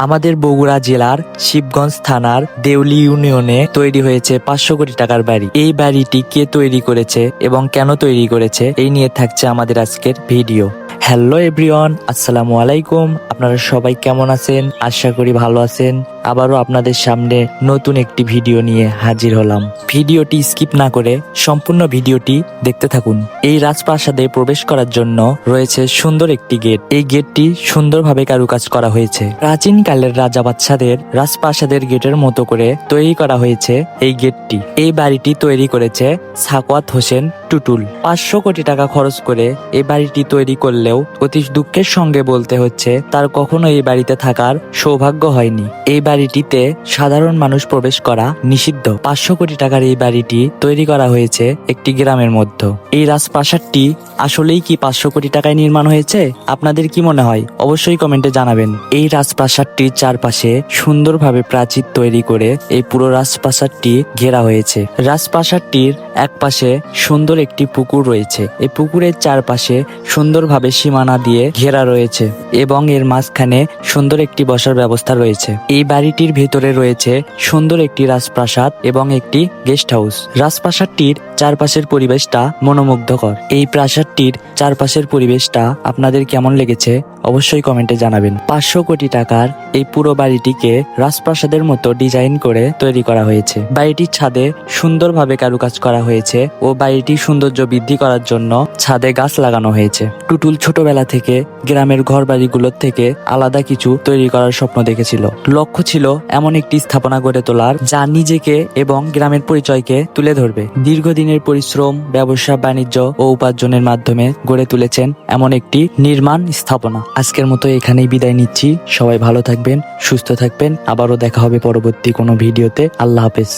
আমাদের বগুড়া জেলার শিবগঞ্জ থানার দেউলি ইউনিয়নে তৈরি হয়েছে 500 কোটি টাকার বাড়ি। এই বাড়িটি কে তৈরি করেছে এবং কেন তৈরি করেছে এই নিয়ে থাকছে আমাদের আজকের ভিডিও। হ্যালো এভরিওয়ান, আসসালামু আলাইকুম। আপনারা সবাই কেমন আছেন? আশা করি ভালো আছেন। আবারও আপনাদের সামনে নতুন একটি ভিডিও নিয়ে হাজির হলাম। ভিডিওটি স্কিপ না করে সম্পূর্ণ ভিডিওটি দেখতে থাকুন। এই রাজপ্রাসাদে প্রবেশ করার জন্য রয়েছে সুন্দর একটি গেট। এই গেটটি সুন্দরভাবে কারুকাজ করা হয়েছে। প্রাচীনকালের রাজা বাদশাদের রাজপ্রাসাদের গেটের মতো করে তৈরি করা হয়েছে এই গেটটি। এই বাড়িটি তৈরি করেছে সাখাওয়াত হোসেন টুটুল। 500 কোটি টাকা খরচ করে এই বাড়িটি তৈরি করলেও অতি দুঃখের সঙ্গে বলতে হচ্ছে তার কখনো এই বাড়িতে থাকার সৌভাগ্য হয়নি। এই বাড়িটিতে সাধারণ মানুষ প্রবেশ করা নিষিদ্ধ। 500 কোটি টাকার এই বাড়িটি তৈরি করা হয়েছে একটি গ্রামের মধ্যে। এই রাজপ্রাসাদটি আসলেই কি 500 কোটি টাকায় নির্মাণ হয়েছে? আপনাদের কি মনে হয়? অবশ্যই কমেন্টে জানাবেন। এই রাজপ্রাসাদটির চারপাশে সুন্দরভাবে প্রাচীর তৈরি করে এই পুরো রাজপ্রাসাদটি ঘেরা হয়েছে। রাজপ্রাসাদটির এক পাশে সুন্দর একটি পুকুর রয়েছে। এই পুকুরের চারপাশে সুন্দরভাবে সীমানা দিয়ে ঘেরা রয়েছে এবং এর মাঝখানে সুন্দর একটি বসার ব্যবস্থা রয়েছে। এই বাড়িটির ভেতরে রয়েছে সুন্দর একটি রাজপ্রাসাদ এবং একটি গেস্ট হাউস। রাজপ্রাসাদটির চারপাশের পরিবেশটা মনোমুগ্ধকর। এই প্রাসাদটির চারপাশের পরিবেশটা আপনাদের কেমন লেগেছে অবশ্যই কমেন্টে জানাবেন। 500 কোটি টাকার এই পুরো বাড়িটিকে রাজপ্রাসাদের মতো ডিজাইন করে তৈরি করা হয়েছে। বাড়িটির ছাদে সুন্দরভাবে কারুকাজ করা হয়েছে ও বাড়িটির সৌন্দর্য বৃদ্ধি করার জন্য ছাদে গাছ লাগানো হয়েছে। টুটুল ছোটবেলা থেকে গ্রামের ঘর বাড়িগুলোর থেকে আলাদা কিছু তৈরি করার স্বপ্ন দেখেছিল। লক্ষ্য ছিল এমন একটি স্থাপনা গড়ে তোলার যা নিজেকে এবং গ্রামের পরিচয়কে তুলে ধরবে। দীর্ঘদিনের পরিশ্রম, ব্যবসা বাণিজ্য ও উপার্জনের মাধ্যমে গড়ে তুলেছেন এমন একটি নির্মাণ স্থাপনা। আজকের মতো এখানেই বিদায় নিচ্ছি। সবাই ভালো থাকবেন, সুস্থ থাকবেন। আবারও দেখা হবে পরবর্তী কোনো ভিডিওতে। আল্লাহ হাফেজ।